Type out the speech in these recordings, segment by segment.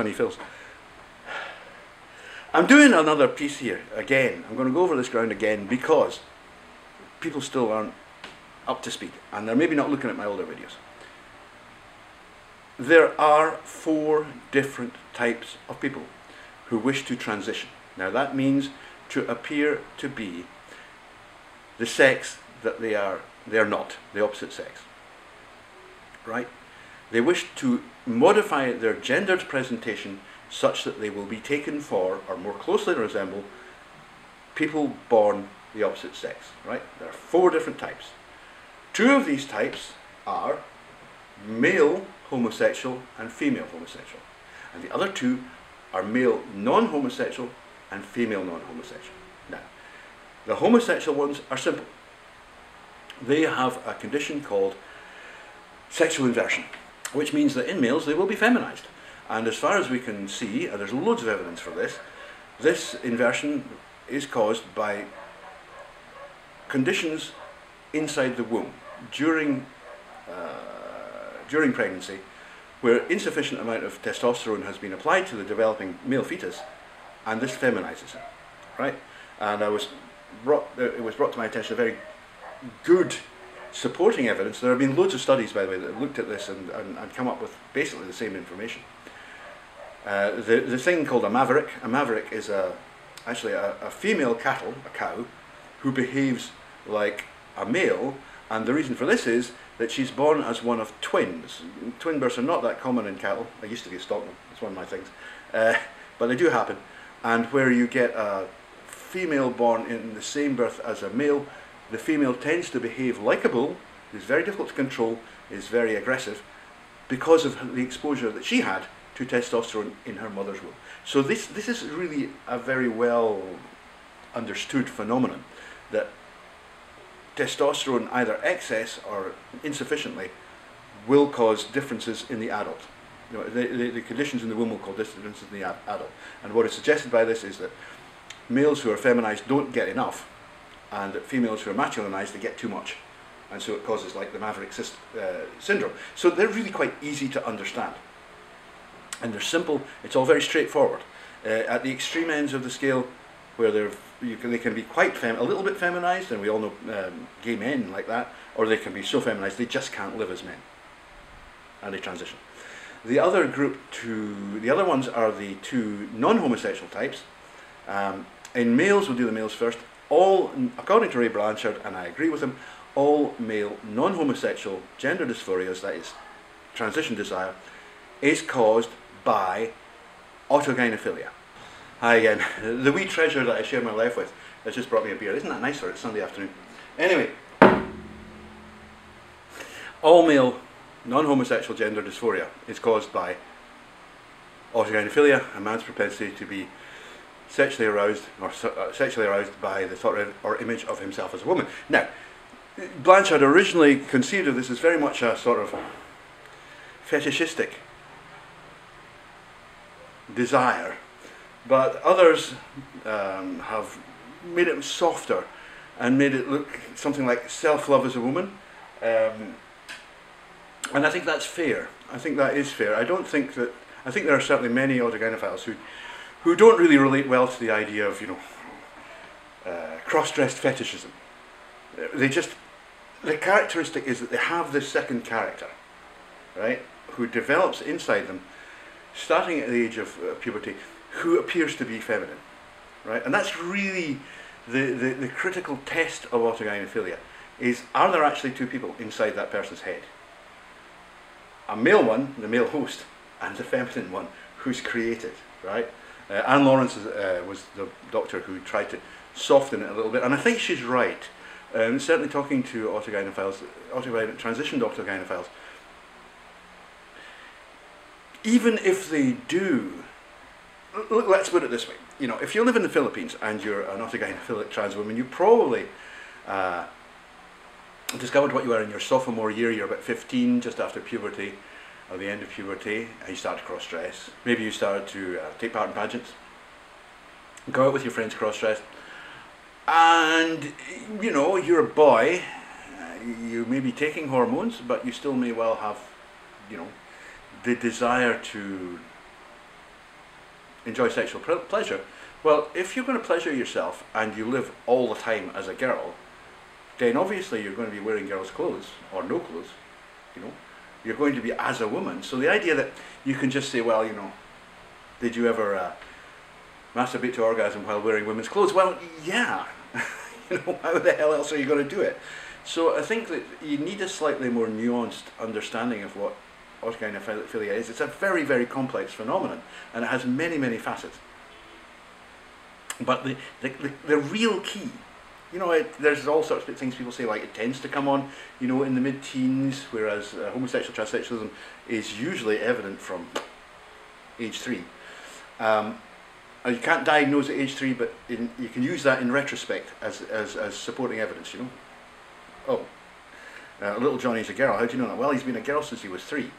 sunny fills. I'm doing another piece here again. I'm going to go over this ground again because people still aren't up to speed and they're maybe not looking at my older videos. There are 4 different types of people who wish to transition. Now that means to appear to be the sex that they're not, the opposite sex. Right? They wish to modify their gendered presentation such that they will be taken for, or more closely resemble, people born the opposite sex. Right? There are 4 different types. 2 of these types are male homosexual and female homosexual. And the other 2 are male non-homosexual and female non-homosexual. Now, the homosexual ones are simple. They have a condition called sexual inversion, which means that in males they will be feminized. And as far as we can see, and there's loads of evidence for this, this inversion is caused by conditions inside the womb during pregnancy, where insufficient amount of testosterone has been applied to the developing male fetus, and this feminizes it, right? And it was brought to my attention a very good supporting evidence. There have been loads of studies, by the way, that have looked at this and come up with basically the same information. The thing called a maverick is actually a female cattle, a cow, who behaves like a male, and the reason for this is that she's born as one of twins. Twin births are not that common in cattle. I used to be a stockman, it's one of my things, but they do happen. And where you get a female born in the same birth as a male, the female tends to behave like a bull, is very difficult to control, is very aggressive, because of the exposure that she had to testosterone in her mother's womb. So this is really a very well understood phenomenon, that testosterone, either excess or insufficiently, will cause differences in the adult. You know, the conditions in the womb will cause differences in the adult. And what is suggested by this is that males who are feminized don't get enough, and that females who are masculinized, they get too much. And so it causes like the maverick syndrome. So they're really quite easy to understand. And they're simple, it's all very straightforward. At the extreme ends of the scale, where they can be quite a little bit feminized, and we all know gay men like that, or they can be so feminized they just can't live as men, and they transition. The other ones are the 2 non-homosexual types. In males, we'll do the males first. All, according to Ray Blanchard, and I agree with him, all male non-homosexual gender dysphorias, that is transition desire, is caused by autogynephilia. Hi again. The wee treasure that I share my life with has just brought me a beer. Isn't that nice for it? It's Sunday afternoon. Anyway, all male non-homosexual gender dysphoria is caused by autogynephilia, a man's propensity to be sexually aroused by the thought or image of himself as a woman. Now, Blanchard originally conceived of this as very much a sort of fetishistic desire, but others have made it softer and made it look something like self-love as a woman, and I think that's fair. I think that is fair. I think there are certainly many autogynephiles who don't really relate well to the idea of, you know, cross-dressed fetishism. The characteristic is that they have this second character, right, who develops inside them, starting at the age of puberty, who appears to be feminine, right? And that's really the critical test of autogynephilia, is are there actually 2 people inside that person's head? A male one, the male host, and a feminine one who's created, right? Anne Lawrence was the doctor who tried to soften it a little bit, and I think she's right. Certainly talking to transitioned autogynephiles, even if they do, let's put it this way, you know, if you live in the Philippines and you're an autogynephilic trans woman, you probably discovered what you are in your sophomore year. You're about 15, just after puberty, or the end of puberty, and you start to cross-dress. Maybe you started to take part in pageants, go out with your friends cross-dressed, and, you know, you're a boy, you may be taking hormones, but you still may well have, you know, the desire to enjoy sexual pleasure. Well, if you're going to pleasure yourself and you live all the time as a girl, then obviously you're going to be wearing girls' clothes or no clothes. You know, you're going to be as a woman. So the idea that you can just say, well, you know, did you ever masturbate to orgasm while wearing women's clothes? Well, yeah. You know, how the hell else are you going to do it? So I think that you need a slightly more nuanced understanding of what autogynephilia is. It's a very, very complex phenomenon, and it has many, many facets. But the real key, you know, there's all sorts of things people say, like it tends to come on, you know, in the mid-teens, whereas homosexual transsexualism is usually evident from age 3. You can't diagnose at age 3, but you can use that in retrospect as supporting evidence, you know. Oh, little Johnny's a girl. How do you know that? Well, he's been a girl since he was 3.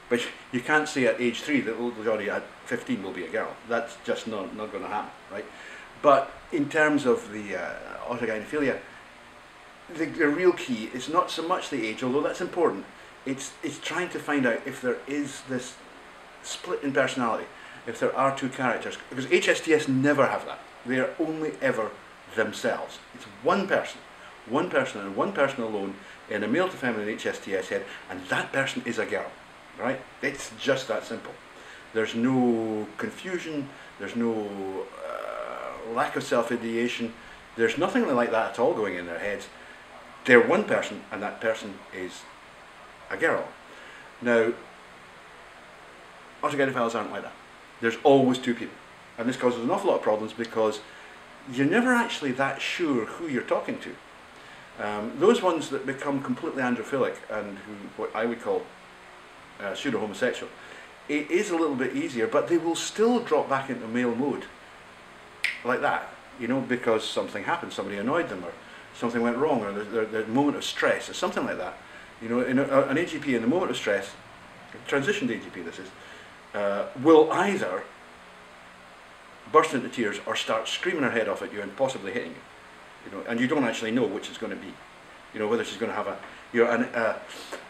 But you can't say at age 3 that little Johnny at 15 will be a girl. That's just not going to happen, right? But in terms of the autogynephilia, the real key is not so much the age, although that's important. It's trying to find out if there is this split in personality, if there are two characters, because HSTS never have that. They are only ever themselves. It's one person and one person alone in a male to feminine HSTS head, and that person is a girl, right? It's just that simple. There's no confusion, there's no lack of self-ideation, there's nothing like that at all going in their heads. They're one person, and that person is a girl. Now, autogynephiles aren't like that. There's always two people, and this causes an awful lot of problems because you're never actually that sure who you're talking to. Those ones that become completely androphilic and who what I would call pseudo-homosexual, it is a little bit easier, but they will still drop back into male mode like that, you know, because something happened, somebody annoyed them, or something went wrong, or the moment of stress, or something like that. You know, in an AGP in the moment of stress, transitioned AGP this is, will either burst into tears or start screaming her head off at you and possibly hitting you. You know, and you don't actually know which it's going to be. You know, whether she's going to have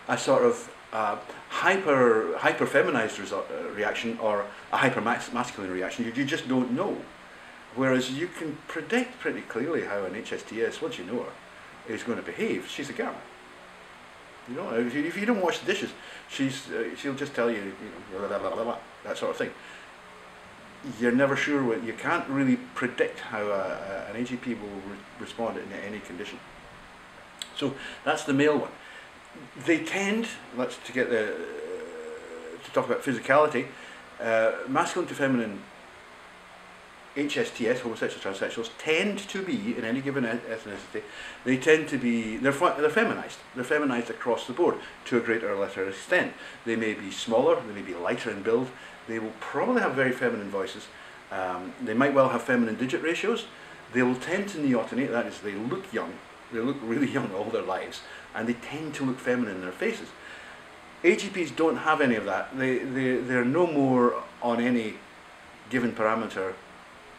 a sort of hyper feminized reaction or a hyper masculine reaction. You just don't know. Whereas you can predict pretty clearly how an HSTS, once you know her, is going to behave. She's a girl. You know, if you don't wash the dishes, she'll just tell you, you know, blah, blah, blah, blah, that sort of thing. You're never sure. You can't really predict how an AGP will respond in any condition. So that's the male one. They tend, to talk about physicality, masculine to feminine HSTS, homosexual transsexuals, tend to be, in any given ethnicity, they tend to be, they're feminized. They're feminized across the board to a greater or lesser extent. They may be smaller, they may be lighter in build, they will probably have very feminine voices, they might well have feminine digit ratios, they will tend to neotenate, that is, they look young, they look really young all their lives, and they tend to look feminine in their faces. AGPs don't have any of that. They're no more on any given parameter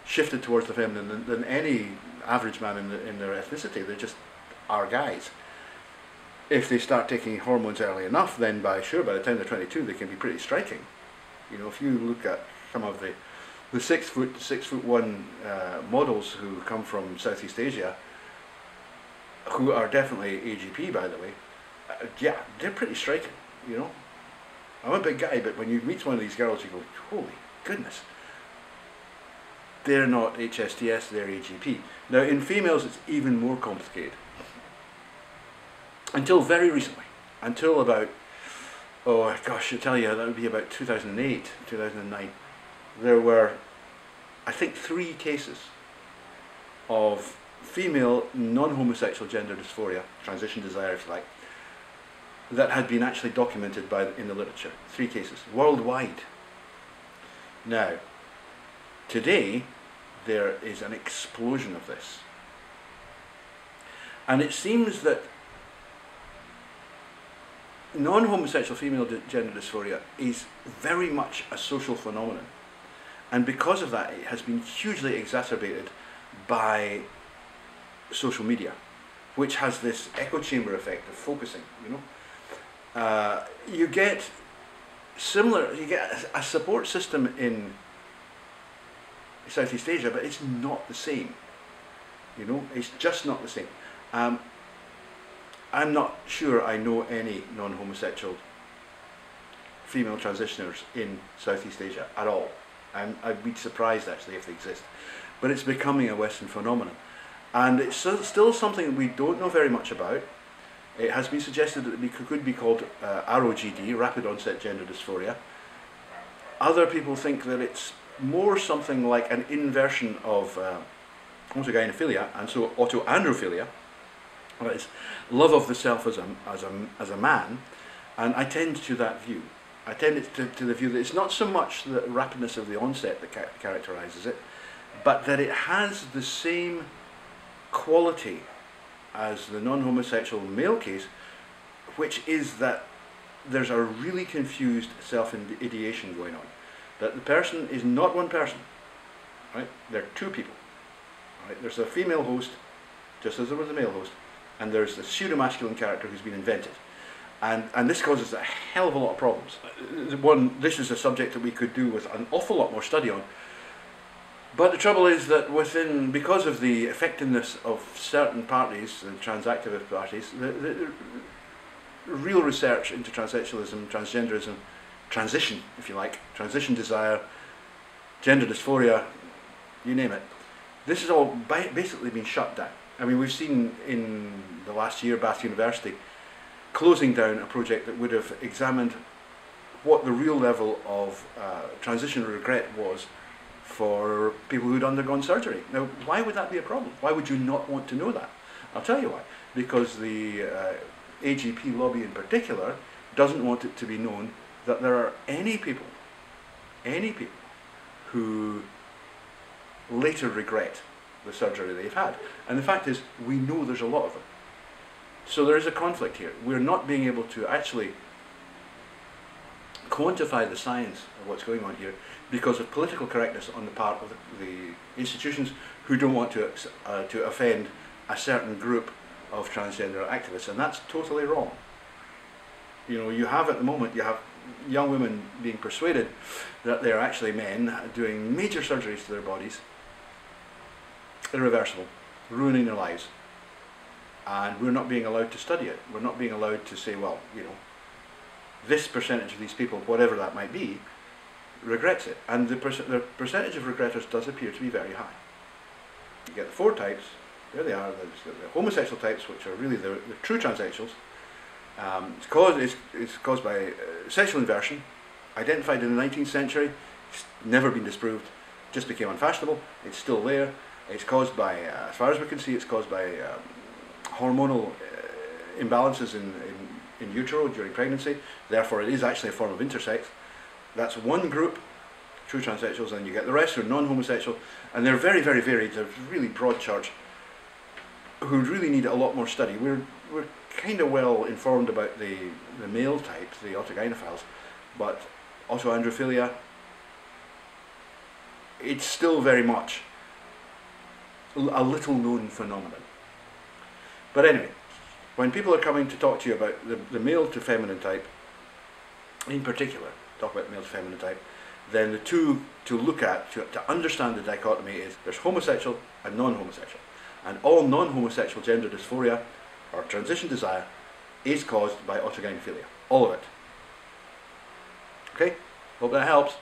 shifted towards the feminine than any average man in their ethnicity. They just are guys. If they start taking hormones early enough, then by the time they're 22, they can be pretty striking. You know, if you look at some of the 6'1" models who come from Southeast Asia, who are definitely AGP, by the way, yeah, they're pretty striking. You know, I'm a big guy, but when you meet one of these girls, you go, holy goodness. They're not HSTS, they're AGP. Now in females it's even more complicated. Until very recently, until about, oh gosh, I tell you, that would be about 2008, 2009, there were, I think, 3 cases of female non-homosexual gender dysphoria, transition desire if you like, that had been actually documented in the literature. 3 cases, worldwide. Now, today, there is an explosion of this. And it seems that non-homosexual female gender dysphoria is very much a social phenomenon. And because of that, it has been hugely exacerbated by social media, which has this echo chamber effect of focusing, you know. You get a support system in Southeast Asia, but it's not the same. You know, it's just not the same. I'm not sure I know any non-homosexual female transitioners in Southeast Asia at all. I'd be surprised actually if they exist. But it's becoming a Western phenomenon. And it's still something that we don't know very much about. It has been suggested that it could be called ROGD, Rapid Onset Gender Dysphoria. Other people think that it's more something like an inversion of autogynephilia, and so autoandrophilia, that is, love of the self as a man, and I tend to that view. I tend to the view that it's not so much the rapidness of the onset that characterises it, but that it has the same quality as the non-homosexual male case, which is that there's a really confused self-ideation going on. That the person is not one person, right? They're two people. Right? There's a female host, just as there was a male host, and there's a pseudo-masculine character who's been invented. And this causes a hell of a lot of problems. This is a subject that we could do with an awful lot more study on. But the trouble is that because of the effectiveness of certain parties, the trans-activist parties, the real research into transsexualism, transgenderism, transition, if you like, transition desire, gender dysphoria, you name it, this has all basically been shut down. I mean, we've seen in the last year Bath University closing down a project that would have examined what the real level of transition regret was for people who'd undergone surgery. Now, why would that be a problem? Why would you not want to know that? I'll tell you why. Because the AGP lobby in particular doesn't want it to be known that there are any people who later regret the surgery they've had. And the fact is, we know there's a lot of them. So there is a conflict here. We're not being able to actually quantify the science of what's going on here because of political correctness on the part of the institutions who don't want to offend a certain group of transgender activists, and that's totally wrong. You know, you have at the moment, you have young women being persuaded that they're actually men doing major surgeries to their bodies, irreversible, ruining their lives, and we're not being allowed to study it. We're not being allowed to say, well, you know, this percentage of these people, whatever that might be, regrets it, and the percentage of regretters does appear to be very high. You get the four types, there they are, the homosexual types, which are really the true transsexuals. It's caused by sexual inversion, identified in the 19th century, it's never been disproved, just became unfashionable, it's still there. It's caused by, as far as we can see, it's caused by hormonal imbalances in utero during pregnancy, therefore it is actually a form of intersex. That's one group, true transsexuals, and you get the rest who are non-homosexual, and they're very, very varied. They're really broad church, who really need a lot more study. We're kind of well informed about the male types, the autogynephiles, but autoandrophilia, it's still very much a little known phenomenon. But anyway, when people are coming to talk to you about the male to feminine type, in particular, talk about male to feminine type, then the two to look at, to understand the dichotomy is there's homosexual and non-homosexual. And all non-homosexual gender dysphoria or transition desire is caused by autogynephilia. All of it. Okay? Hope that helps.